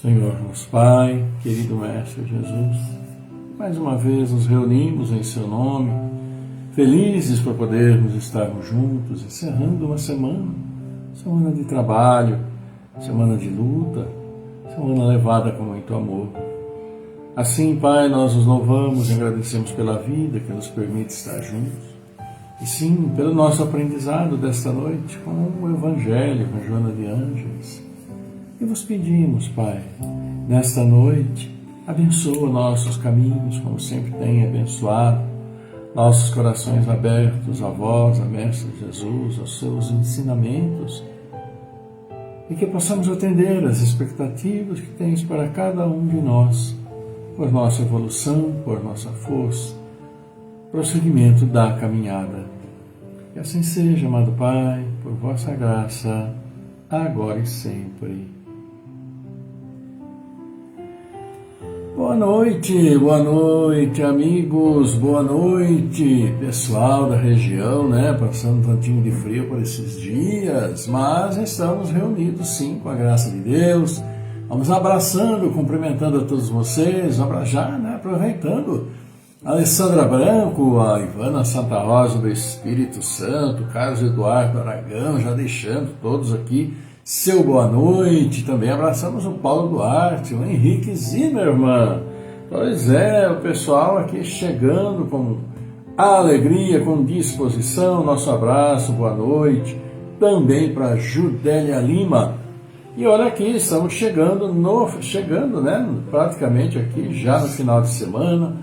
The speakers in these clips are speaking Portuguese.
Senhor nosso Pai, querido Mestre Jesus, mais uma vez nos reunimos em Seu nome, felizes por podermos estarmos juntos, encerrando uma semana de trabalho, semana de luta, semana levada com muito amor. Assim, Pai, nós nos louvamos e agradecemos pela vida que nos permite estar juntos, e sim, pelo nosso aprendizado desta noite com o Evangelho, com Joana de Ângeles. E vos pedimos, Pai, nesta noite, abençoa nossos caminhos, como sempre tem abençoado, nossos corações abertos a vós, a Mestre Jesus, aos seus ensinamentos, e que possamos atender às expectativas que tens para cada um de nós, por nossa evolução, por nossa força, prosseguimento da caminhada. Que assim seja, amado Pai, por vossa graça, agora e sempre. Boa noite amigos, boa noite pessoal da região, passando um tantinho de frio por esses dias, mas estamos reunidos sim, com a graça de Deus. Vamos abraçando, cumprimentando a todos vocês, aproveitando a Alessandra Branco, a Ivana Santa Rosa do Espírito Santo, Carlos Eduardo Aragão, já deixando todos aqui seu boa noite. Também abraçamos o Paulo Duarte, o Henrique Zimmermann. Pois é, o pessoal aqui chegando com alegria, com disposição. Nosso abraço, boa noite. Também para Judélia Lima. E olha aqui, estamos chegando, praticamente aqui já no final de semana.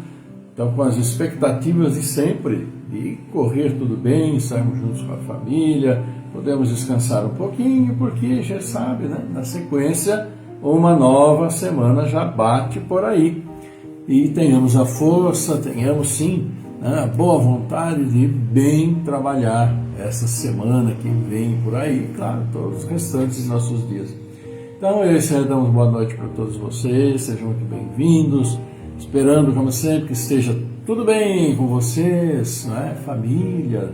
Então, com as expectativas de sempre, de correr tudo bem, estarmos juntos com a família, podemos descansar um pouquinho, porque já sabe, na sequência, uma nova semana já bate por aí. E tenhamos a força, tenhamos sim né, a boa vontade de bem trabalhar essa semana que vem por aí, claro, todos os restantes de nossos dias. Então, damos boa noite para todos vocês, sejam muito bem-vindos, esperando, como sempre, que esteja tudo bem com vocês, né? Família,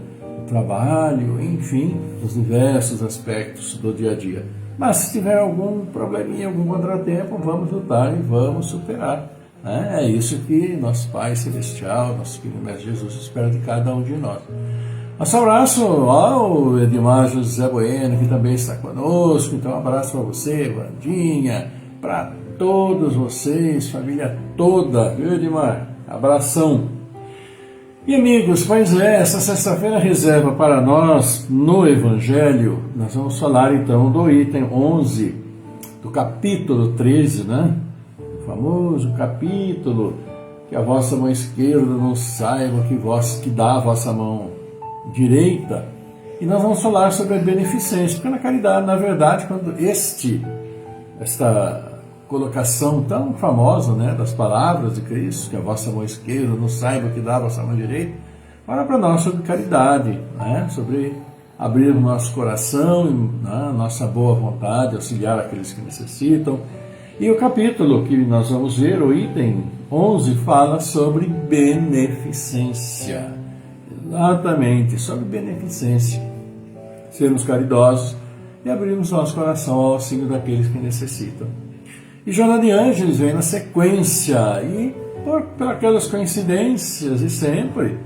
trabalho, enfim, os diversos aspectos do dia a dia. Mas se tiver algum probleminha, algum contratempo, vamos lutar e vamos superar. É isso que nosso Pai Celestial, nosso querido Mestre Jesus, espera de cada um de nós. Nosso abraço ao Edmar José Bueno, que também está conosco. Então, um abraço para você, Vandinha, para todos vocês, família toda, viu, Edmar? Abração. E amigos, pois essa sexta-feira reserva para nós no Evangelho. Nós vamos falar então do item 11, do capítulo 13, né? O famoso capítulo que a vossa mão esquerda não saiba que dá a vossa mão direita. E nós vamos falar sobre a beneficência, porque na caridade, na verdade, quando esta colocação tão famosa, né, das palavras de Cristo, que a vossa mão esquerda não saiba que dá a vossa mão direita, fala para nós sobre caridade, né, sobre abrir o nosso coração, né, nossa boa vontade, auxiliar aqueles que necessitam. E o capítulo que nós vamos ver, o item 11, fala sobre beneficência. Exatamente, sobre beneficência. Sermos caridosos e abrirmos nosso coração ao auxílio daqueles que necessitam. E Joana de Ângeles vem na sequência, e por aquelas coincidências, e sempre,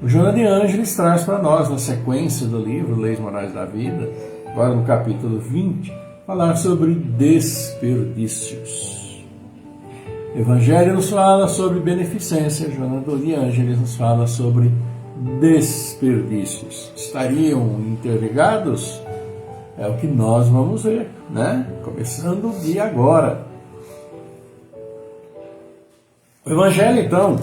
o Joana de Ângeles traz para nós, na sequência do livro Leis Morais da Vida, agora no capítulo 20, falar sobre desperdícios. O Evangelho nos fala sobre beneficência, Joana de Ângeles nos fala sobre desperdícios. Estariam interligados? É o que nós vamos ver, né? Começando o dia agora. O Evangelho, então,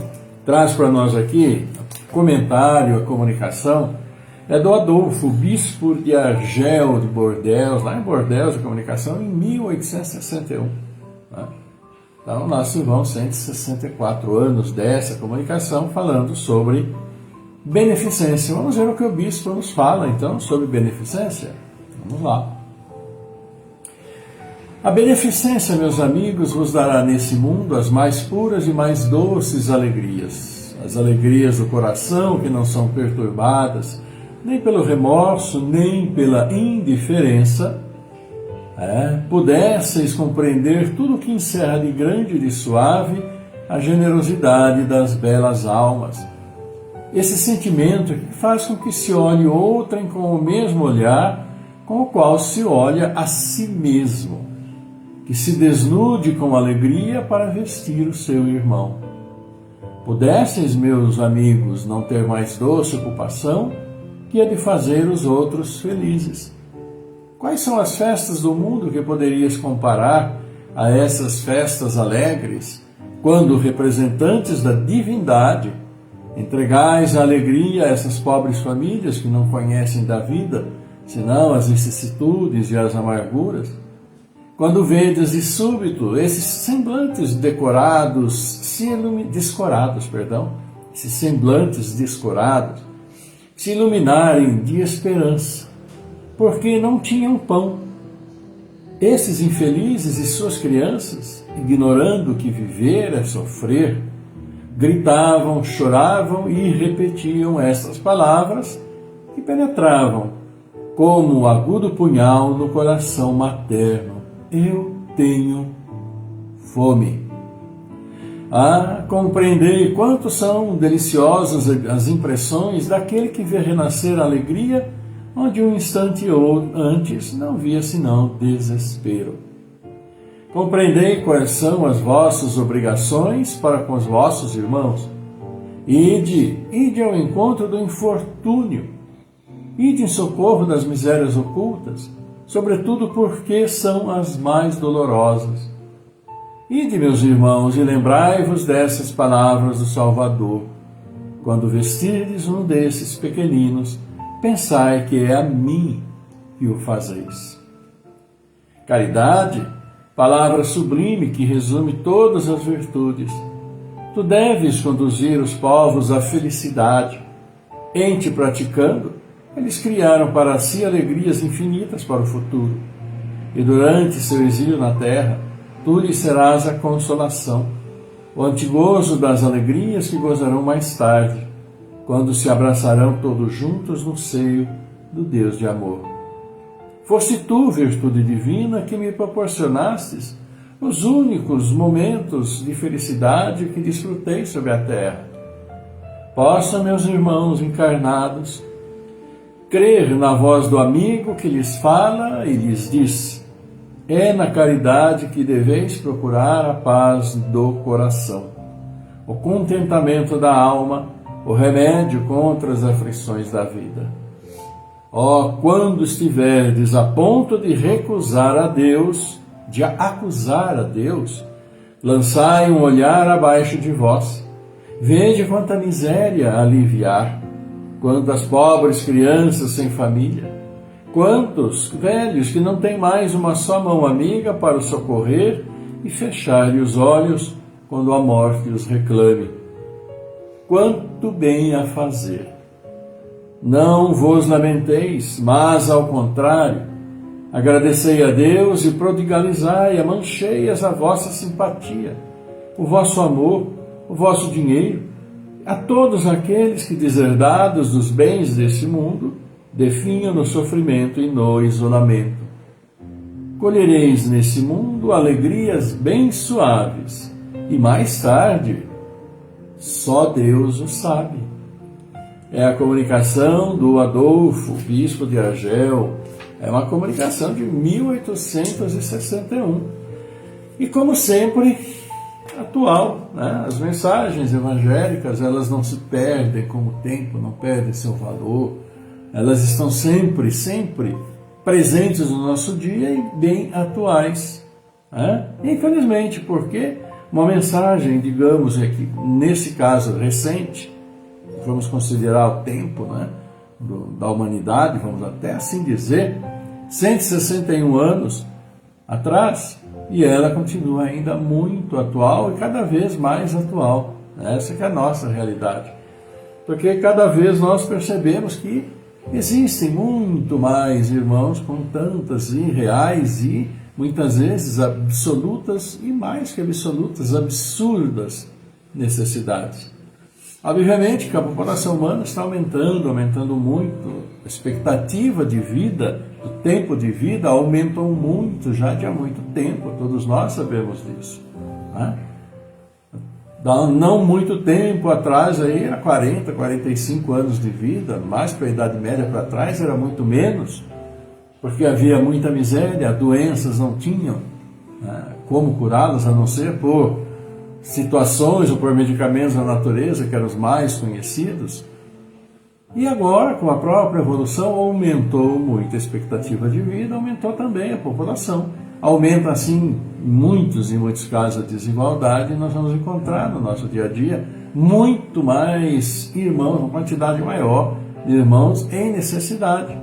traz para nós aqui o comentário, a comunicação, é do Adolfo, bispo de Argel de Bordeaux, lá em Bordeaux, a comunicação, em 1861. Né? Então, nós se vão 164 anos dessa comunicação falando sobre beneficência. Vamos ver o que o bispo nos fala, então, sobre beneficência. Vamos lá. A beneficência, meus amigos, vos dará nesse mundo as mais puras e mais doces alegrias. As alegrias do coração que não são perturbadas nem pelo remorso, nem pela indiferença. Pudesseis compreender tudo o que encerra de grande e de suave a generosidade das belas almas. Esse sentimento que faz com que se olhe outrem com o mesmo olhar com o qual se olha a si mesmo, que se desnude com alegria para vestir o seu irmão. Pudesseis, meus amigos, não ter mais doce ocupação que a de fazer os outros felizes. Quais são as festas do mundo que poderias comparar a essas festas alegres, quando representantes da divindade entregais a alegria a essas pobres famílias que não conhecem da vida, senão as vicissitudes e as amarguras? Quando vedes de súbito esses semblantes esses semblantes descorados, se iluminarem de esperança, porque não tinham pão. Esses infelizes e suas crianças, ignorando que viver é sofrer, gritavam, choravam e repetiam estas palavras que penetravam como o agudo punhal no coração materno: eu tenho fome. Compreendei quanto são deliciosas as impressões daquele que vê renascer a alegria, onde um instante ou antes não via senão desespero. Compreendei quais são as vossas obrigações para com os vossos irmãos. Ide ao encontro do infortúnio. Ide em socorro das misérias ocultas, sobretudo porque são as mais dolorosas. Ide, meus irmãos, e lembrai-vos dessas palavras do Salvador. Quando vestirdes um desses pequeninos, pensai que é a mim que o fazeis. Caridade, palavra sublime que resume todas as virtudes. Tu deves conduzir os povos à felicidade. Em te praticando, eles criaram para si alegrias infinitas para o futuro. E durante seu exílio na terra, tu lhes serás a consolação, o antigozo das alegrias que gozarão mais tarde, quando se abraçarão todos juntos no seio do Deus de amor. Foste tu, virtude divina, que me proporcionastes os únicos momentos de felicidade que desfrutei sobre a terra. Possam meus irmãos encarnados crer na voz do amigo que lhes fala e lhes diz: é na caridade que deveis procurar a paz do coração, o contentamento da alma, o remédio contra as aflições da vida. Ó, quando estiverdes a ponto de recusar a Deus, de acusar a Deus, lançai um olhar abaixo de vós. Vede quanta miséria aliviar, quantas pobres crianças sem família, quantos velhos que não têm mais uma só mão amiga para os socorrer e fechar-lhe os olhos quando a morte os reclame. Quanto bem a fazer! Não vos lamenteis, mas, ao contrário, agradecei a Deus e prodigalizai a mancheias a vossa simpatia, o vosso amor, o vosso dinheiro, a todos aqueles que, deserdados dos bens desse mundo, definham no sofrimento e no isolamento. Colhereis nesse mundo alegrias bem suaves, e mais tarde, só Deus o sabe. É a comunicação do Adolfo, bispo de Argel, é uma comunicação de 1861. E como sempre, atual, né? As mensagens evangélicas, elas não se perdem como o tempo, não perdem seu valor, elas estão sempre presentes no nosso dia e bem atuais, né? Infelizmente, porque uma mensagem, digamos aqui, nesse caso recente, vamos considerar o tempo, né, da humanidade, vamos até assim dizer, 161 anos atrás, e ela continua ainda muito atual e cada vez mais atual. Essa que é a nossa realidade. Porque cada vez nós percebemos que existem muito mais irmãos com tantas irreais e muitas vezes absolutas e mais que absolutas, absurdas necessidades. Obviamente que a população humana está aumentando muito, a expectativa de vida, o tempo de vida aumentou muito já de há muito tempo, todos nós sabemos disso, né? Não muito tempo atrás, aí era 40, 45 anos de vida, mais para a Idade Média para trás era muito menos, porque havia muita miséria, doenças não tinham, né, como curá-las, a não ser por situações ou por medicamentos da natureza, que eram os mais conhecidos. E agora, com a própria evolução, aumentou muito a expectativa de vida, aumentou também a população. Aumenta, assim, em muitos casos, a desigualdade, e nós vamos encontrar no nosso dia a dia muito mais irmãos, uma quantidade maior de irmãos em necessidade,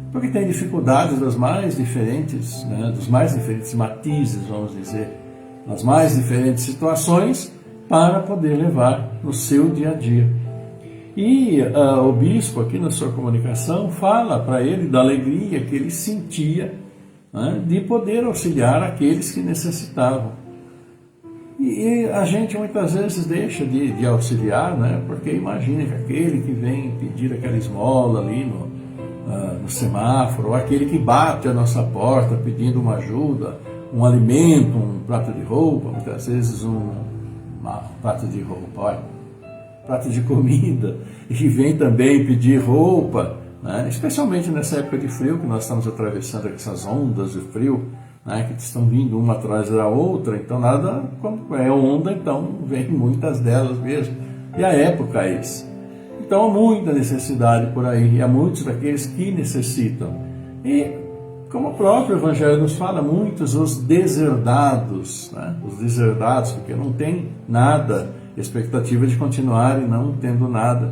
porque tem dificuldades das mais diferentes, né, dos mais diferentes matizes, vamos dizer, nas mais diferentes situações, para poder levar no seu dia a dia. E o bispo, aqui na sua comunicação, fala para ele da alegria que ele sentia, né, de poder auxiliar aqueles que necessitavam. E a gente muitas vezes deixa de auxiliar, né, porque imagina que aquele que vem pedir aquela esmola ali no semáforo, ou aquele que bate a nossa porta pedindo uma ajuda, um alimento, um prato de roupa, muitas vezes um prato de roupa, olha, prato de comida, e vem também pedir roupa, né? Especialmente nessa época de frio que nós estamos atravessando essas ondas de frio, né? Que estão vindo uma atrás da outra, então nada, quando é onda, então vem muitas delas mesmo, e a época é essa. Então há muita necessidade por aí, e há muitos daqueles que necessitam. E como o próprio Evangelho nos fala, muitos os deserdados, né? Os deserdados, porque não tem nada, expectativa de continuar e não tendo nada.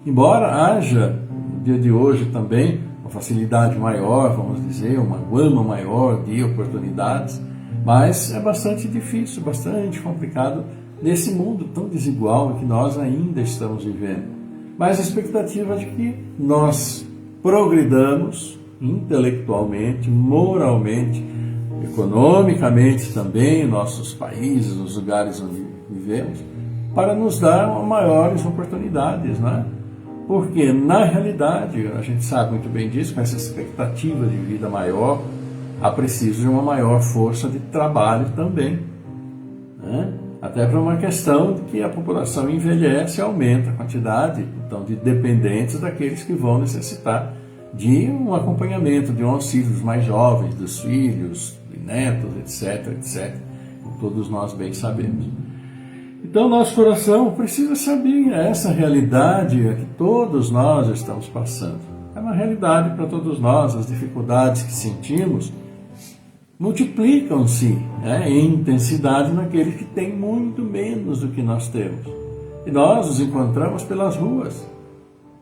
Embora haja, no dia de hoje também, uma facilidade maior, vamos dizer, uma gama maior de oportunidades, mas é bastante difícil, bastante complicado nesse mundo tão desigual que nós ainda estamos vivendo. Mas a expectativa de que nós progridamos intelectualmente, moralmente, economicamente também, em nossos países, nos lugares onde vivemos, para nos dar maiores oportunidades, né? Porque, na realidade, a gente sabe muito bem disso, com essa expectativa de vida maior, há preciso de uma maior força de trabalho também, né? Até para uma questão de que a população envelhece e aumenta a quantidade, então, de dependentes daqueles que vão necessitar de um acompanhamento, de um auxílio dos mais jovens, dos filhos, de netos, etc, etc, como todos nós bem sabemos. Então, nosso coração precisa saber essa realidade que todos nós estamos passando. É uma realidade para todos nós, as dificuldades que sentimos multiplicam-se, né, em intensidade naqueles que têm muito menos do que nós temos. E nós os encontramos pelas ruas.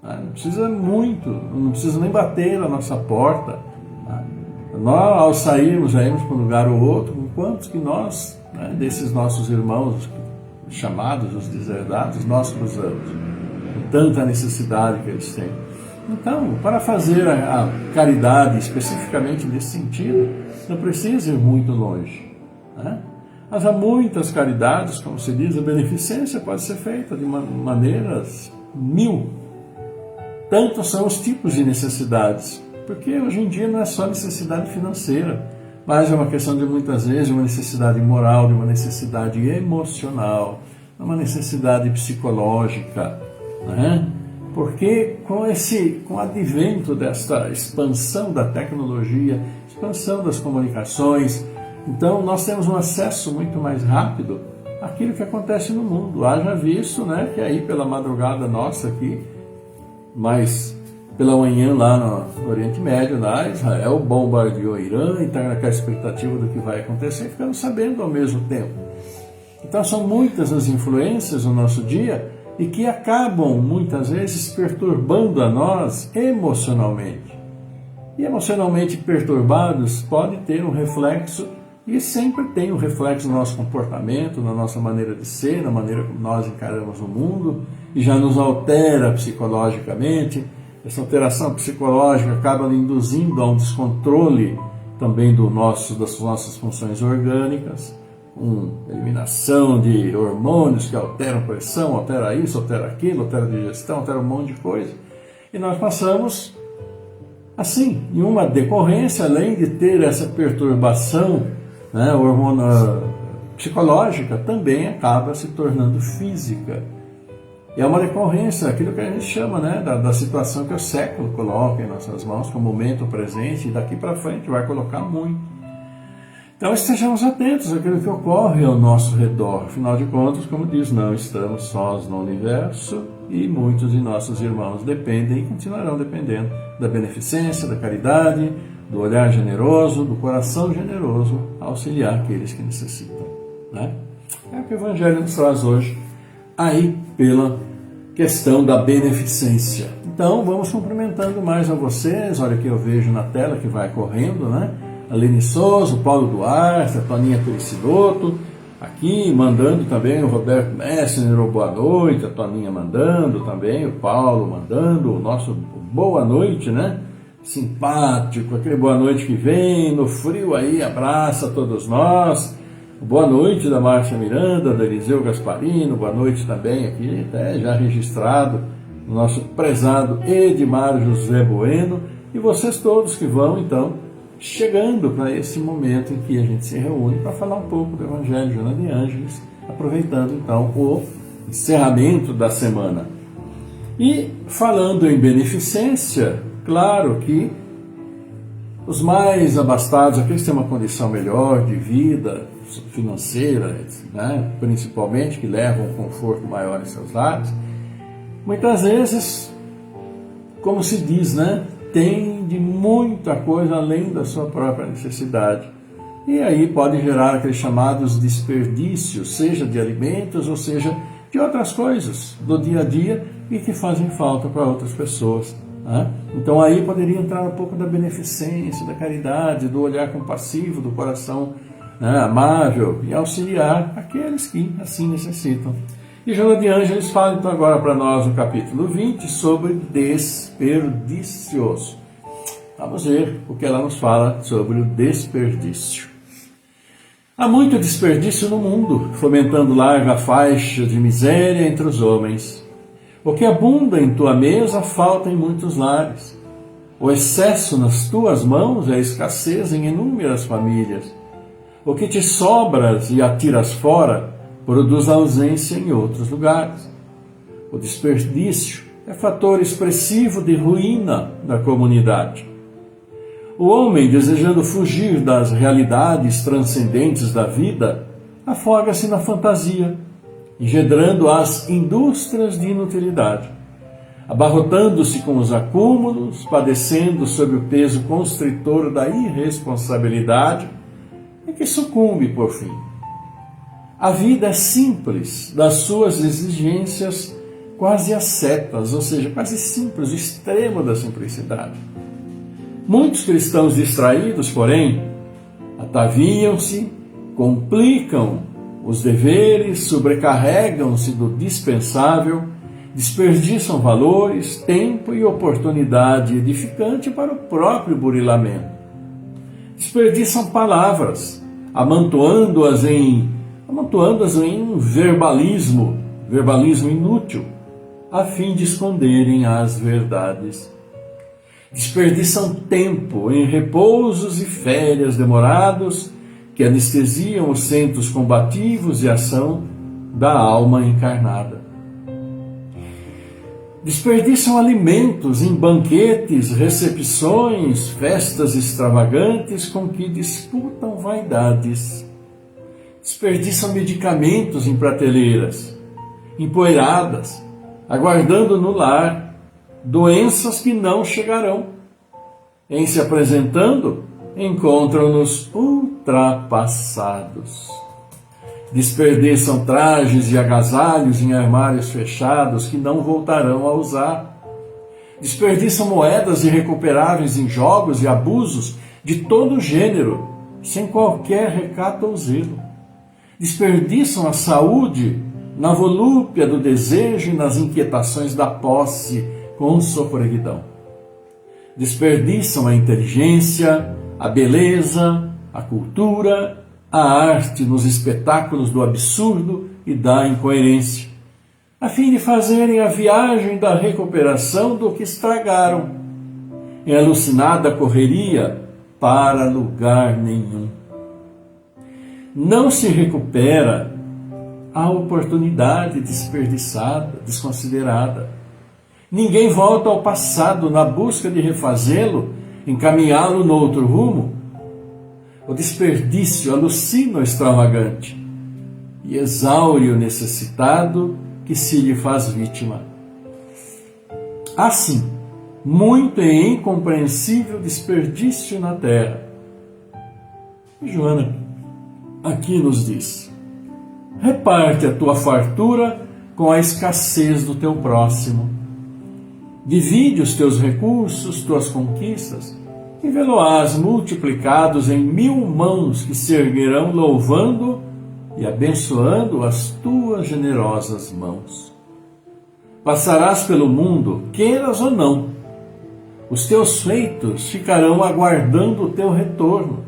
Não precisa muito, não precisa nem bater na nossa porta. Nós, ao sairmos, já irmos para um lugar ou outro, quantos que nós, né, desses nossos irmãos chamados, os deserdados, nós cruzamos, com tanta necessidade que eles têm. Então, para fazer a caridade especificamente nesse sentido, não precisa ir muito longe, né? Mas há muitas caridades, como se diz, a beneficência pode ser feita de maneiras mil. Tantos são os tipos de necessidades, porque hoje em dia não é só necessidade financeira, mas é uma questão de muitas vezes uma necessidade moral, de uma necessidade emocional, uma necessidade psicológica, né? Porque com o advento desta expansão da tecnologia, expansão das comunicações, então nós temos um acesso muito mais rápido àquilo que acontece no mundo. Haja visto, né, que aí pela madrugada nossa aqui, mas pela manhã lá no Oriente Médio, lá Israel bombardeou Irã e está naquela expectativa do que vai acontecer, ficamos sabendo ao mesmo tempo. Então são muitas as influências no nosso dia e que acabam muitas vezes perturbando a nós emocionalmente. E emocionalmente perturbados pode ter um reflexo, e sempre tem um reflexo no nosso comportamento, na nossa maneira de ser, na maneira como nós encaramos o mundo, e já nos altera psicologicamente. Essa alteração psicológica acaba induzindo a um descontrole também das nossas funções orgânicas, eliminação de hormônios que alteram a pressão, altera isso, altera aquilo, altera a digestão, altera um monte de coisa. E nós passamos assim, em uma decorrência, além de ter essa perturbação, né, psicológica, também acaba se tornando física. E é uma decorrência, aquilo que a gente chama, né, da situação que o século coloca em nossas mãos, que é o momento presente, e daqui para frente vai colocar muito. Então estejamos atentos àquilo que ocorre ao nosso redor. Afinal de contas, como diz, não estamos sós no universo e muitos de nossos irmãos dependem e continuarão dependendo da beneficência, da caridade, do olhar generoso, do coração generoso a auxiliar aqueles que necessitam, né? É o que o Evangelho nos traz hoje, aí pela questão da beneficência. Então vamos cumprimentando mais a vocês. Olha que eu vejo na tela que vai correndo, né? A Lene Souza, o Paulo Duarte, a Toninha Pericidoto, aqui mandando também o Roberto Messner, o boa noite, a Toninha mandando também, o Paulo mandando, o nosso boa noite, né? Simpático, aquele boa noite que vem, no frio aí, abraça todos nós. Boa noite da Márcia Miranda, da Eliseu Gasparino, boa noite também aqui, até já registrado, o nosso prezado Edmar José Bueno, e vocês todos que vão, então, chegando para esse momento em que a gente se reúne para falar um pouco do Evangelho de Joana de Ângeles, aproveitando então o encerramento da semana. E falando em beneficência, claro que os mais abastados, aqueles que têm uma condição melhor de vida financeira, né, principalmente, que levam um conforto maior em seus lares, muitas vezes, como se diz, né, tem de muita coisa além da sua própria necessidade. E aí pode gerar aqueles chamados desperdícios, seja de alimentos ou seja de outras coisas do dia a dia e que fazem falta para outras pessoas, né? Então aí poderia entrar um pouco da beneficência, da caridade, do olhar compassivo, do coração né, amável e auxiliar aqueles que assim necessitam. E Joana de Ângeles fala então agora para nós no capítulo 20 sobre desperdícios. Vamos ver o que ela nos fala sobre o desperdício. Há muito desperdício no mundo, fomentando larga faixa de miséria entre os homens. O que abunda em tua mesa falta em muitos lares. O excesso nas tuas mãos é escassez em inúmeras famílias. O que te sobras e atiras fora produz ausência em outros lugares. O desperdício é fator expressivo de ruína da comunidade. O homem, desejando fugir das realidades transcendentes da vida, afoga-se na fantasia, engendrando as indústrias de inutilidade, abarrotando-se com os acúmulos, padecendo sob o peso constritor da irresponsabilidade, e que sucumbe por fim. A vida é simples, das suas exigências quase ascetas, ou seja, quase simples, o extremo da simplicidade. Muitos cristãos distraídos, porém, ataviam-se, complicam os deveres, sobrecarregam-se do dispensável, desperdiçam valores, tempo e oportunidade edificante para o próprio burilamento. Desperdiçam palavras, amontoando-as em verbalismo inútil, a fim de esconderem as verdades. Desperdiçam tempo em repousos e férias demorados que anestesiam os centros combativos e ação da alma encarnada. Desperdiçam alimentos em banquetes, recepções, festas extravagantes com que disputam vaidades. Desperdiçam medicamentos em prateleiras, empoeiradas, aguardando no lar doenças que não chegarão. Em se apresentando, encontram-nos ultrapassados. Desperdiçam trajes e agasalhos em armários fechados que não voltarão a usar. Desperdiçam moedas irrecuperáveis em jogos e abusos de todo gênero, sem qualquer recato ou zelo. Desperdiçam a saúde na volúpia do desejo e nas inquietações da posse com sofreguidão. Desperdiçam a inteligência, a beleza, a cultura, a arte nos espetáculos do absurdo e da incoerência, a fim de fazerem a viagem da recuperação do que estragaram, em alucinada correria para lugar nenhum. Não se recupera a oportunidade desperdiçada, desconsiderada. Ninguém volta ao passado na busca de refazê-lo, encaminhá-lo no outro rumo. O desperdício alucina o extravagante e exaure o necessitado que se lhe faz vítima. Assim, muito e incompreensível desperdício na terra. E Joana aqui nos diz: reparte a tua fartura com a escassez do teu próximo. Divide os teus recursos, tuas conquistas, e vê-lo-ás multiplicados em 1000 mãos que se erguerão louvando e abençoando as tuas generosas mãos. Passarás pelo mundo, queiras ou não. Os teus feitos ficarão aguardando o teu retorno.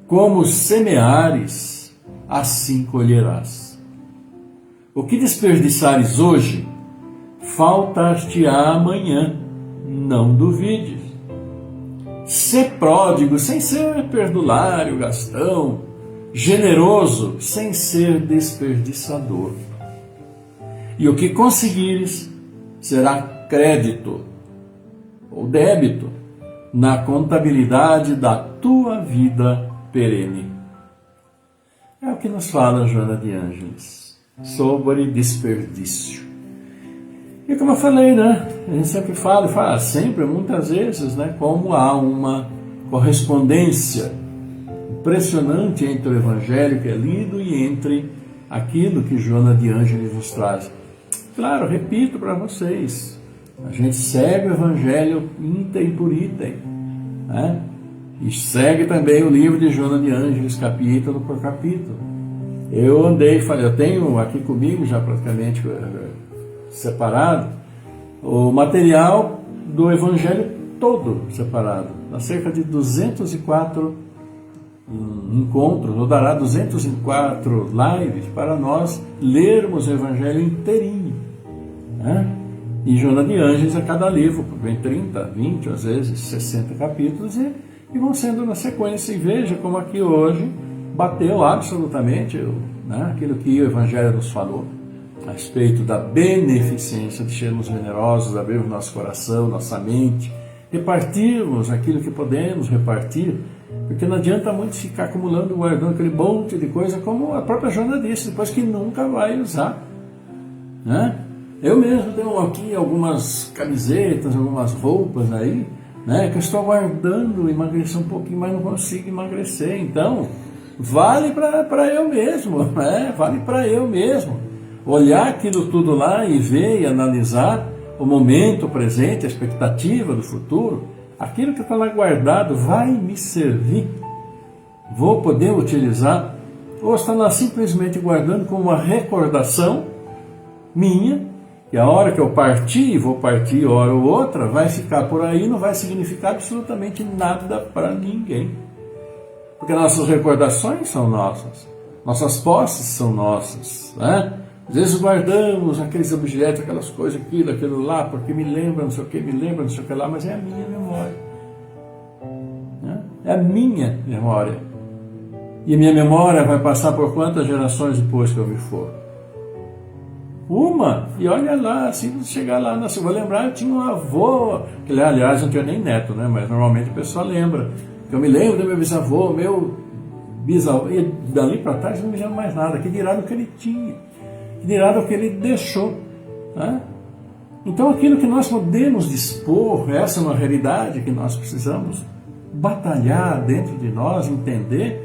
Como semeares, assim colherás. O que desperdiçares hoje, faltar-te-á amanhã, não duvides. Ser pródigo sem ser perdulário, gastão, generoso sem ser desperdiçador. E o que conseguires será crédito ou débito na contabilidade da tua vida perene. É o que nos fala Joana de Ângeles sobre desperdício. E como eu falei, né? A gente sempre fala sempre, muitas vezes, né? Como há uma correspondência impressionante entre o Evangelho que é lido e entre aquilo que Joana de Ângeles nos traz. Claro, repito para vocês, a gente segue o Evangelho item por item, né? E segue também o livro de Joana de Ângeles, capítulo por capítulo. Eu tenho aqui comigo, já praticamente separado, o material do Evangelho todo separado. Há cerca de 204 encontros, ou dará 204 lives para nós lermos o Evangelho inteirinho. Né? E Joana de Ângeles, a cada livro, vem 30, 20, às vezes 60 capítulos, e vão sendo na sequência. E veja como aqui hoje bateu absolutamente aquilo que o Evangelho nos falou a respeito da beneficência de sermos generosos, abrirmos nosso coração, nossa mente, repartirmos aquilo que podemos repartir, porque não adianta muito ficar acumulando, guardando aquele monte de coisa, como a própria Joana disse, depois que nunca vai usar. Né? Eu mesmo tenho aqui algumas camisetas, algumas roupas aí, né, que eu estou guardando, emagrecer um pouquinho, mas não consigo emagrecer. Então, vale para eu mesmo, né? Vale para eu mesmo. Olhar aquilo tudo lá e ver e analisar o momento presente, a expectativa do futuro, aquilo que está lá guardado vai me servir? Vou poder utilizar? Ou está lá simplesmente guardando como uma recordação minha, que a hora que eu partir, vou partir hora ou outra, vai ficar por aí, não vai significar absolutamente nada para ninguém. Porque nossas recordações são nossas, nossas posses são nossas, né? Às vezes guardamos aqueles objetos, aquelas coisas, aquilo lá, porque me lembra, não sei o que, me lembra, não sei o que lá, mas é a minha memória. Né? É a minha memória. E a minha memória vai passar por quantas gerações depois que eu me for? Uma, e olha lá, assim, chegar lá, eu vou lembrar, eu tinha um avô, que aliás não tinha nem neto, né? Mas normalmente a pessoa lembra. Eu me lembro do meu bisavô, meu bisavô, e dali para trás não me lembro mais nada, que dirá do que ele tinha, que dirá do que ele deixou. Né? Então aquilo que nós podemos dispor, essa é uma realidade que nós precisamos batalhar dentro de nós, entender,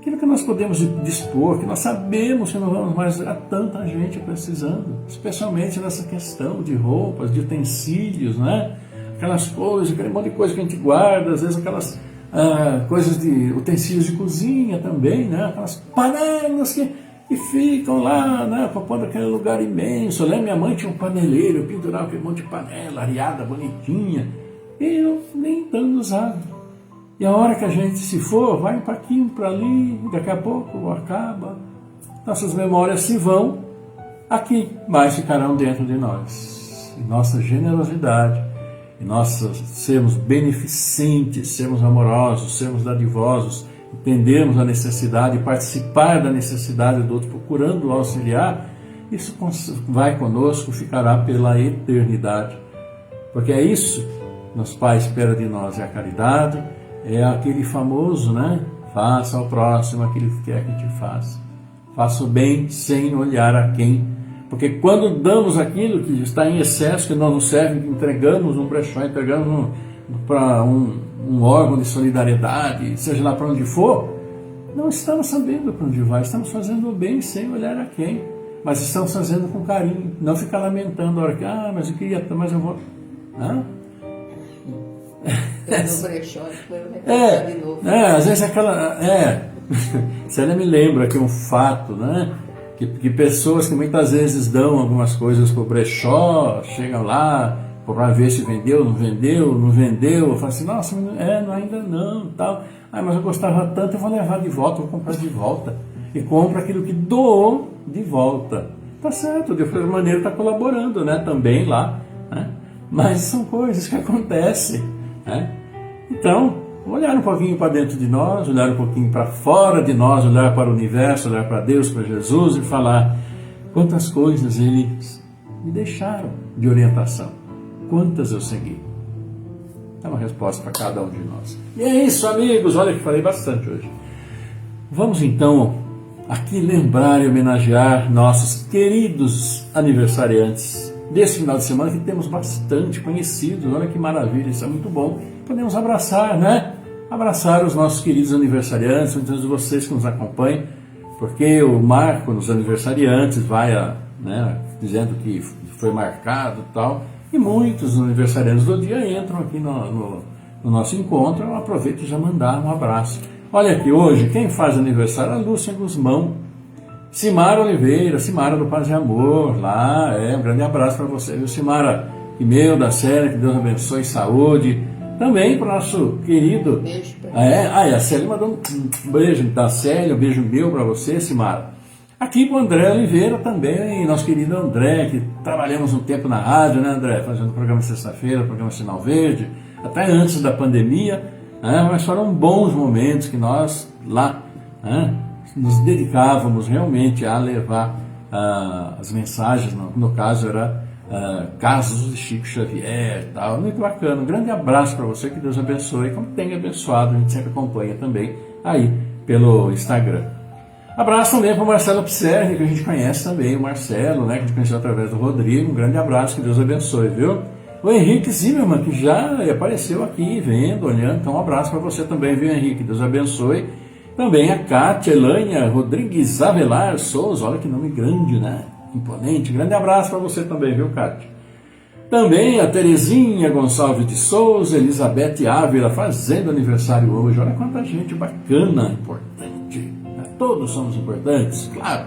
aquilo que nós podemos dispor, que nós sabemos que não vamos mais a tanta gente precisando, especialmente nessa questão de roupas, de utensílios, né? Aquelas coisas, aquele monte de coisa que a gente guarda, às vezes aquelas coisas de utensílios de cozinha também, né? Aquelas panelas que ficam lá, né? Ocupando aquele lugar imenso. Eu lembro, minha mãe tinha um paneleiro, eu pendurava aquele monte de panela, areada, bonitinha, e eu nem tanto usava. E a hora que a gente se for, vai um pouquinho para ali, daqui a pouco acaba. Nossas memórias se vão aqui, mas ficarão dentro de nós. E nossa generosidade, e nós sermos beneficentes, sermos amorosos, sermos dadivosos, entendermos a necessidade, participar da necessidade do outro, procurando auxiliar, isso vai conosco, ficará pela eternidade. Porque é isso que nosso Pai espera de nós, é a caridade, é aquele famoso, né? Faça ao próximo aquilo que quer que te faça. Faça o bem sem olhar a quem. Porque quando damos aquilo que está em excesso, que não nos serve, entregamos um brechó, entregamos para um órgão de solidariedade, seja lá para onde for, não estamos sabendo para onde vai, estamos fazendo o bem sem olhar a quem. Mas estamos fazendo com carinho, não ficar lamentando a hora que, mas eu queria, mas eu vou... No brechó, depois eu vou de novo. Às vezes aquela... Célia me lembra aqui um fato, né? Que pessoas que muitas vezes dão algumas coisas para o brechó, chegam lá para ver se vendeu, não vendeu, eu falo assim, nossa, ainda não, tal. Mas eu gostava tanto, eu vou levar de volta, vou comprar de volta. E compra aquilo que doou de volta. Tá certo, de outra maneira está colaborando, né? Também lá, né? Mas são coisas que acontecem, né? Então, olhar um pouquinho para dentro de nós, olhar um pouquinho para fora de nós, olhar para o universo, olhar para Deus, para Jesus e falar quantas coisas eles me deixaram de orientação, quantas eu segui. É uma resposta para cada um de nós. E é isso, amigos, olha que falei bastante hoje. Vamos então aqui lembrar e homenagear nossos queridos aniversariantes desse final de semana, que temos bastante conhecidos. Olha que maravilha, isso é muito bom. Podemos abraçar, né? Abraçar os nossos queridos aniversariantes, muitos de vocês que nos acompanham, porque o marco nos aniversariantes vai, né, dizendo que foi marcado e tal, e muitos aniversariantes do dia entram aqui no no nosso encontro, eu aproveito e já mandar um abraço. Olha aqui, hoje, quem faz aniversário é a Lúcia Guzmão, Simara Oliveira, Simara do Paz e Amor, lá, um grande abraço para você, viu, Simara? E meu, da Célia, que Deus abençoe, saúde. Também para o nosso querido... Beijo pra a Célia mandou um beijo da Célia, um beijo meu para você, Simara. Aqui para o André Oliveira também, nosso querido André, que trabalhamos um tempo na rádio, né, André? Fazendo programa de sexta-feira, programa Sinal Verde, até antes da pandemia, mas foram bons momentos que nós lá nos dedicávamos realmente a levar as mensagens, no caso era casos de Chico Xavier e tal, muito bacana. Um grande abraço para você, que Deus abençoe, como tem abençoado, a gente sempre acompanha também aí pelo Instagram. Abraço também para o Marcelo Pisserni, que a gente conhece também, o Marcelo, né, que a gente conheceu através do Rodrigo, um grande abraço, que Deus abençoe, viu? O Henrique Zimmermann, que já apareceu aqui, vendo, olhando, então um abraço para você também, viu, Henrique? Deus abençoe. Também a Kátia Elânia Rodrigues Avelar Souza, olha que nome grande, né? Imponente. Grande abraço para você também, viu, Kátia? Também a Terezinha Gonçalves de Souza, Elizabeth Ávila, fazendo aniversário hoje. Olha quanta gente bacana, importante. Todos somos importantes, claro.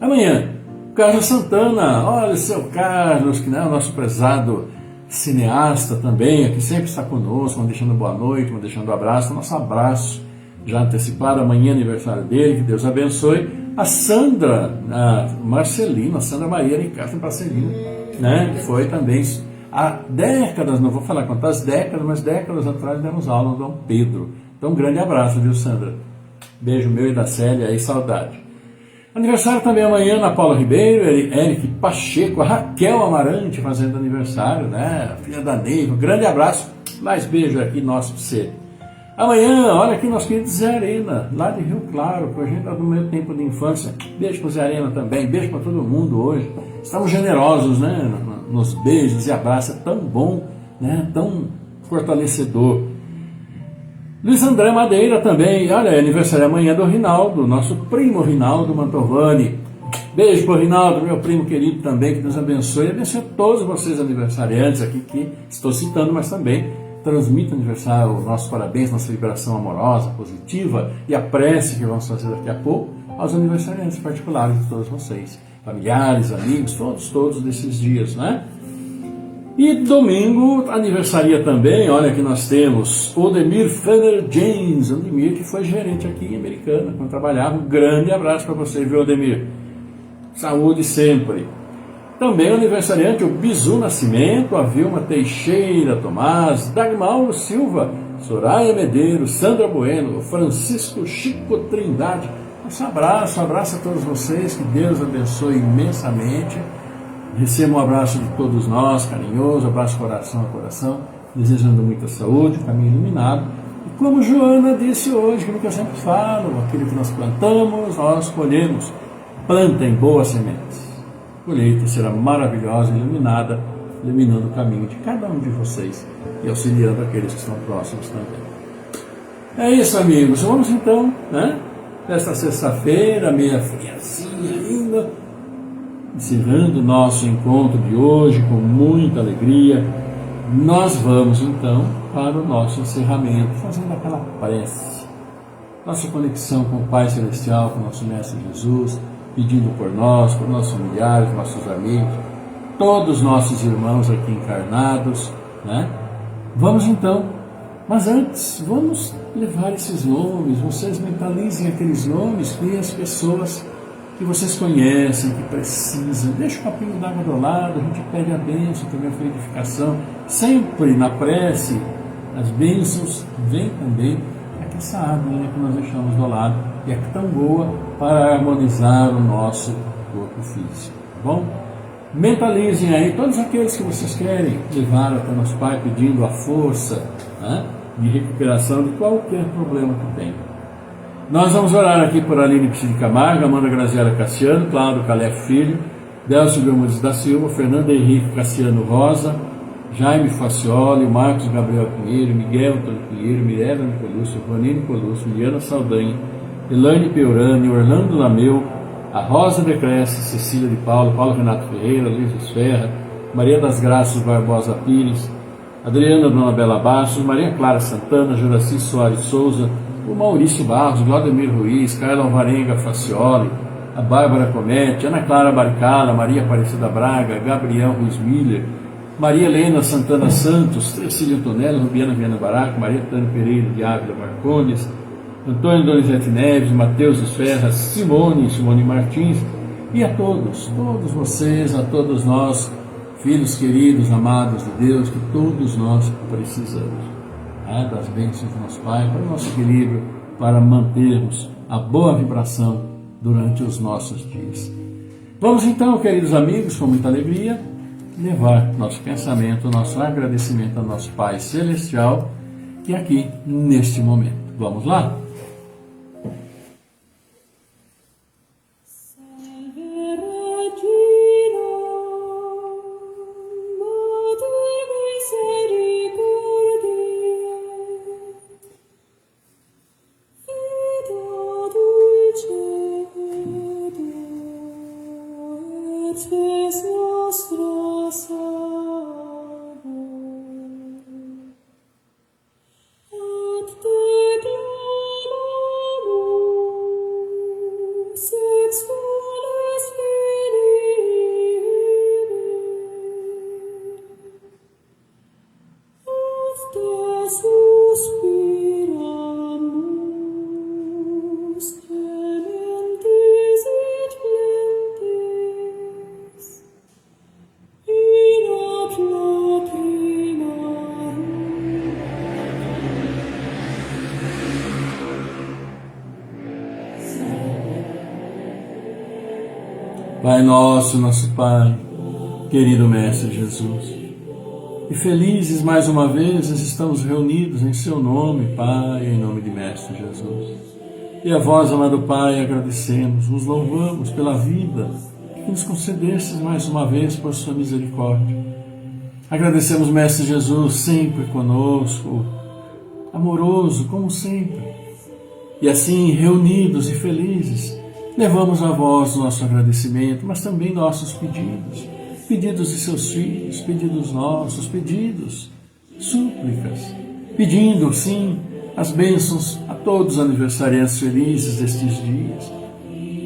Amanhã, Carlos Santana, olha o seu Carlos, que é o nosso prezado cineasta também, que sempre está conosco, deixando boa noite, deixando um abraço. Nosso abraço já antecipado, amanhã aniversário dele, que Deus abençoe. A Sandra Marcelino, a Sandra Maria Ricardo Marcelino, né, que foi também há décadas, não vou falar quantas décadas, mas décadas atrás demos aula no Dom Pedro. Então um grande abraço, viu, Sandra? Beijo meu e da Célia aí, saudade. Aniversário também amanhã, Ana Paula Ribeiro, Eric Pacheco, a Raquel Amarante fazendo aniversário, né? Filha da Neiva, grande abraço, mais beijo aqui nosso para você. Amanhã, olha aqui nosso querido Zé Arena, lá de Rio Claro, com a gente do meu tempo de infância. Beijo para o Zé Arena também, beijo para todo mundo hoje. Estamos generosos, né? Nos beijos e abraços, é tão bom, né? Tão fortalecedor. Luiz André Madeira também, olha, é aniversário amanhã do Rinaldo, nosso primo Rinaldo Mantovani. Beijo para o Rinaldo, meu primo querido também, que Deus abençoe. E abençoe a todos vocês aniversariantes aqui que estou citando, mas também transmito aniversário, o nosso parabéns, nossa vibração amorosa, positiva e a prece que vamos fazer daqui a pouco aos aniversariantes particulares de todos vocês, familiares, amigos, todos desses dias, né? E domingo aniversaria também, olha que nós temos Odemir Fenner James, Odemir que foi gerente aqui em Americana, quando trabalhava. Um grande abraço para você, viu, Odemir? Saúde sempre. Também o aniversariante, o Bizu Nascimento, a Vilma Teixeira Tomás, Dagmauro Silva, Soraya Medeiros, Sandra Bueno, Francisco Chico Trindade. Um abraço a todos vocês, que Deus abençoe imensamente. Receba um abraço de todos nós, carinhoso, abraço coração a coração, desejando muita saúde, caminho iluminado. E como Joana disse hoje, como eu sempre falo, aquilo que nós plantamos, nós colhemos. Plantem boas sementes. A colheita será maravilhosa, iluminada, iluminando o caminho de cada um de vocês e auxiliando aqueles que estão próximos também. É isso, amigos. Vamos então, né? Nesta sexta-feira, meia friazinha ainda, encerrando o nosso encontro de hoje com muita alegria, nós vamos então para o nosso encerramento, fazendo aquela prece, nossa conexão com o Pai Celestial, com o nosso Mestre Jesus, pedindo por nós, por nossos familiares, nossos amigos, todos os nossos irmãos aqui encarnados, né? Vamos então, mas antes, vamos levar esses nomes, vocês mentalizem aqueles nomes que as pessoas que vocês conhecem, que precisam. Deixa o copinho d'água do lado, a gente pede a bênção, também a fluidificação. Sempre na prece, as bênçãos vêm também essa água, né, que nós deixamos do lado, que é tão boa para harmonizar o nosso corpo físico. Tá bom? Mentalizem aí todos aqueles que vocês querem levar até nosso Pai, pedindo a força, né, de recuperação de qualquer problema que tenha. Nós vamos orar aqui por Aline Psi de Camargo, Amanda Graziela Cassiano, Cláudio Calef Filho, Delcio Bermudes da Silva, Fernando Henrique Cassiano Rosa, Jaime Facioli, Marcos Gabriel Pinheiro, Miguel Antônio Pinheiro, Mirella Nicolúcio, Ronine Nicolúcio, Liana Saldanha, Elaine Peurani, Orlando Lameu, a Rosa Decresce, Cecília de Paulo, Paulo Renato Ferreira, Luiz Esferra, Maria das Graças Barbosa Pires, Adriana Dona Bela Bastos, Maria Clara Santana, Juraci Soares Souza, o Maurício Barros, Glaudemir Ruiz, Carla Alvarenga Facioli, a Bárbara Comete, Ana Clara Barcala, Maria Aparecida Braga, Gabriel Ruiz Miller, Maria Helena Santana Santos, Cecília Antonelli, Rubiana Viana Baraco, Maria Tânia Pereira de Ávila Marcones, Antônio Donizete Neves, Matheus Esferras, Simone Martins, e a todos vocês, a todos nós, filhos queridos, amados de Deus, que todos nós precisamos das bênçãos do nosso Pai, para o nosso equilíbrio, para mantermos a boa vibração durante os nossos dias. Vamos então, queridos amigos, com muita alegria, levar nosso pensamento, nosso agradecimento ao nosso Pai Celestial, que é aqui, neste momento. Vamos lá? Pai nosso, nosso Pai, querido Mestre Jesus, e felizes mais uma vez estamos reunidos em Seu nome, Pai, em nome de Mestre Jesus. E a vós, amado Pai, agradecemos, nos louvamos pela vida que nos concedestes mais uma vez por Sua misericórdia. Agradecemos, Mestre Jesus, sempre conosco, amoroso como sempre. E assim, reunidos e felizes, levamos a vós o nosso agradecimento, mas também nossos pedidos, pedidos de seus filhos, pedidos nossos, pedidos, súplicas, pedindo, sim, as bênçãos a todos os aniversariantes felizes destes dias,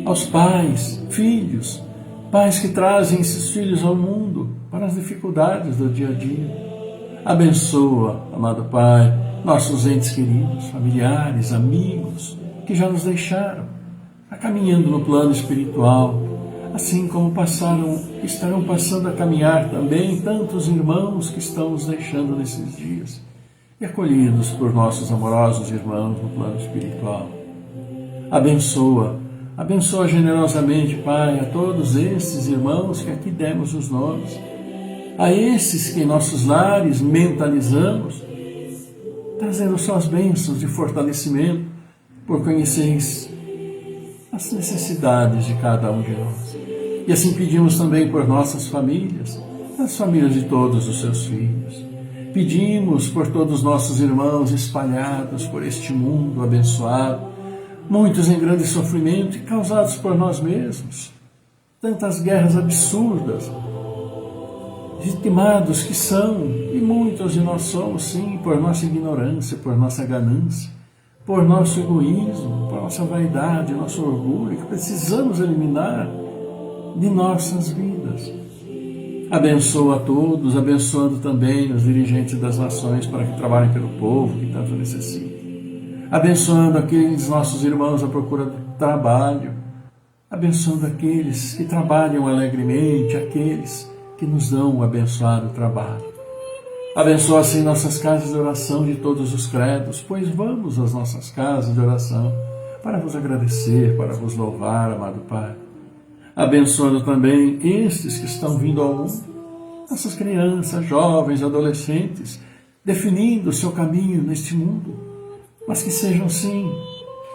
aos pais, filhos, pais que trazem esses filhos ao mundo para as dificuldades do dia a dia. Abençoa, amado Pai, nossos entes queridos, familiares, amigos, que já nos deixaram, caminhando no plano espiritual, assim como estarão passando a caminhar também tantos irmãos que estão nos deixando nesses dias, e acolhidos por nossos amorosos irmãos no plano espiritual. Abençoa generosamente, Pai, a todos esses irmãos que aqui demos os nomes, a esses que em nossos lares mentalizamos, trazendo suas bênçãos de fortalecimento, por conheceres as necessidades de cada um de nós. E assim pedimos também por nossas famílias, as famílias de todos os seus filhos. Pedimos por todos os nossos irmãos espalhados por este mundo abençoado, muitos em grande sofrimento e causados por nós mesmos. Tantas guerras absurdas, vitimados que são, e muitos de nós somos, sim, por nossa ignorância, por nossa ganância, por nosso egoísmo, por nossa vaidade, nosso orgulho, que precisamos eliminar de nossas vidas. Abençoa a todos, abençoando também os dirigentes das nações para que trabalhem pelo povo que tanto necessita. Abençoando aqueles nossos irmãos à procura do trabalho, abençoando aqueles que trabalham alegremente, aqueles que nos dão o abençoado trabalho. Abençoa assim nossas casas de oração de todos os credos, pois vamos às nossas casas de oração para vos agradecer, para vos louvar, amado Pai. Abençoando também estes que estão vindo ao mundo, nossas crianças, jovens, adolescentes, definindo o seu caminho neste mundo, mas que sejam, sim,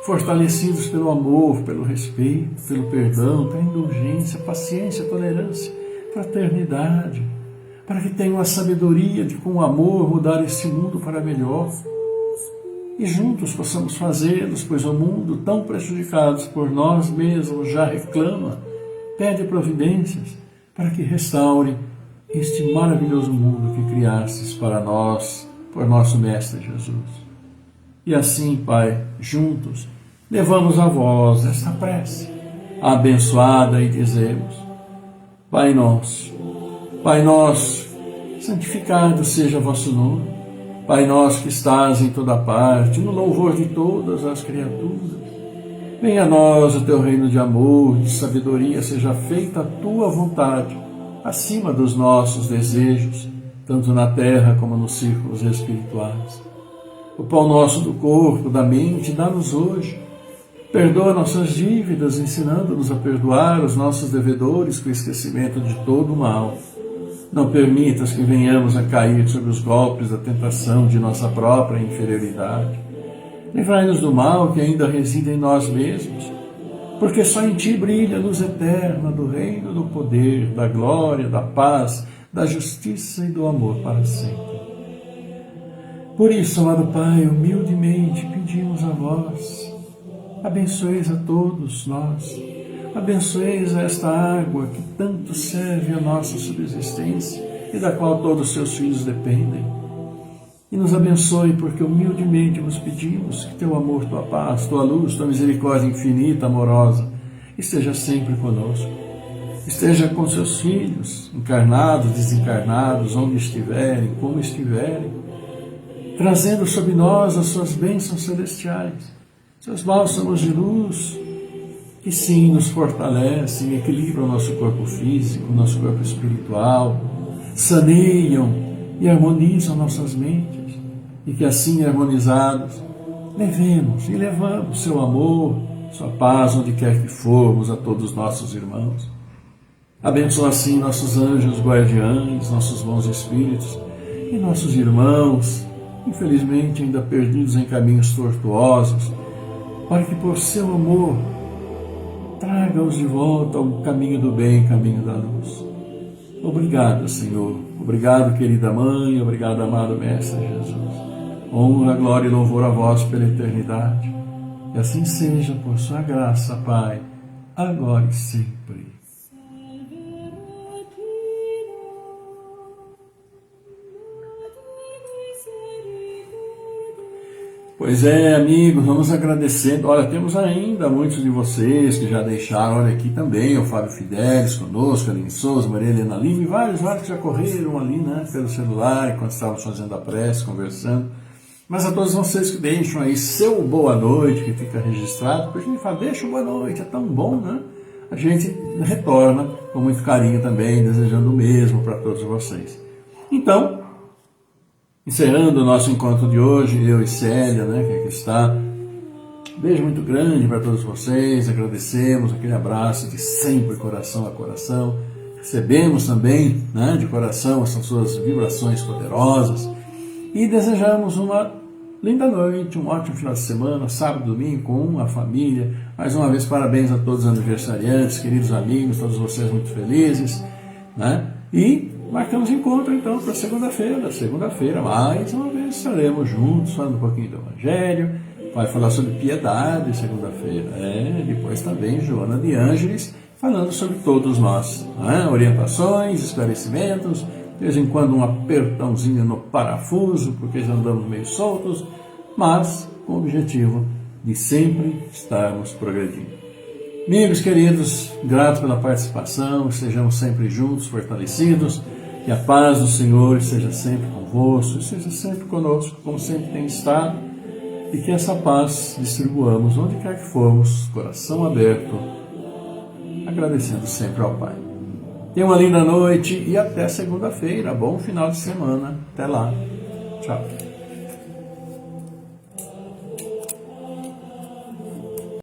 fortalecidos pelo amor, pelo respeito, pelo perdão, pela indulgência, paciência, tolerância, fraternidade, para que tenham a sabedoria de, com amor, mudar este mundo para melhor. E juntos possamos fazê-los, pois o mundo, tão prejudicado por nós mesmos, já reclama, pede providências para que restaure este maravilhoso mundo que criastes para nós, por nosso Mestre Jesus. E assim, Pai, juntos, levamos a vós esta prece abençoada e dizemos: Pai nosso, santificado seja vosso nome. Pai nosso que estás em toda parte, no louvor de todas as criaturas. Venha a nós o teu reino de amor, de sabedoria, seja feita a tua vontade, acima dos nossos desejos, tanto na terra como nos círculos espirituais. O pão nosso do corpo, da mente, dá-nos hoje. Perdoa nossas dívidas, ensinando-nos a perdoar os nossos devedores com o esquecimento de todo o mal. Não permitas que venhamos a cair sob os golpes da tentação de nossa própria inferioridade. Livrai-nos do mal que ainda reside em nós mesmos, porque só em Ti brilha a luz eterna do reino, do poder, da glória, da paz, da justiça e do amor para sempre. Por isso, amado Pai, humildemente pedimos a vós, abençoeis a todos nós, abençoeis esta água que tanto serve à nossa subsistência e da qual todos os seus filhos dependem. E nos abençoe, porque humildemente vos pedimos que teu amor, tua paz, tua luz, tua misericórdia infinita, amorosa, esteja sempre conosco. Esteja com seus filhos, encarnados, desencarnados, onde estiverem, como estiverem, trazendo sobre nós as suas bênçãos celestiais, seus bálsamos de luz, que sim nos fortalecem, equilibram o nosso corpo físico, nosso corpo espiritual, saneiam e harmonizam nossas mentes, e que assim harmonizados levemos e levamos seu amor, sua paz onde quer que formos a todos os nossos irmãos. Abençoa assim nossos anjos guardiães, nossos bons espíritos e nossos irmãos, infelizmente ainda perdidos em caminhos tortuosos, para que por seu amor traga-os de volta ao caminho do bem, caminho da luz. Obrigado, Senhor. Obrigado, querida Mãe. Obrigado, amado Mestre Jesus. Honra, glória e louvor a vós pela eternidade. E assim seja por sua graça, Pai, agora e sempre. Pois é, amigos, vamos agradecendo. Olha, temos ainda muitos de vocês que já deixaram, olha aqui também, o Fábio Fidelis conosco, a Aline Souza, Maria Helena Lima, e vários que já correram ali, né, pelo celular, enquanto estávamos fazendo a prece, conversando. Mas a todos vocês que deixam aí seu boa noite, que fica registrado, porque a gente fala, deixa o boa noite, é tão bom, né? A gente retorna com muito carinho também, desejando o mesmo para todos vocês. Então, encerrando o nosso encontro de hoje, eu e Célia, né, que aqui está. Beijo muito grande para todos vocês, agradecemos aquele abraço de sempre, coração a coração. Recebemos também, né, de coração essas suas vibrações poderosas e desejamos uma linda noite, um ótimo final de semana, sábado, domingo, com a família. Mais uma vez, parabéns a todos os aniversariantes, queridos amigos, todos vocês muito felizes, né? E marcamos encontro então para segunda-feira. Segunda-feira, mais uma vez, estaremos juntos, falando um pouquinho do Evangelho. Vai falar sobre piedade segunda-feira. Depois também Joana de Ângeles, falando sobre todos nós, né? Orientações, esclarecimentos, de vez em quando um apertãozinho no parafuso, porque já andamos meio soltos, mas com o objetivo de sempre estarmos progredindo. Amigos queridos, grato pela participação, estejamos sempre juntos, fortalecidos, que a paz do Senhor esteja sempre convosco, esteja sempre conosco, como sempre tem estado, e que essa paz distribuamos onde quer que formos, coração aberto, agradecendo sempre ao Pai. Tenha uma linda noite e até segunda-feira. Bom final de semana. Até lá. Tchau.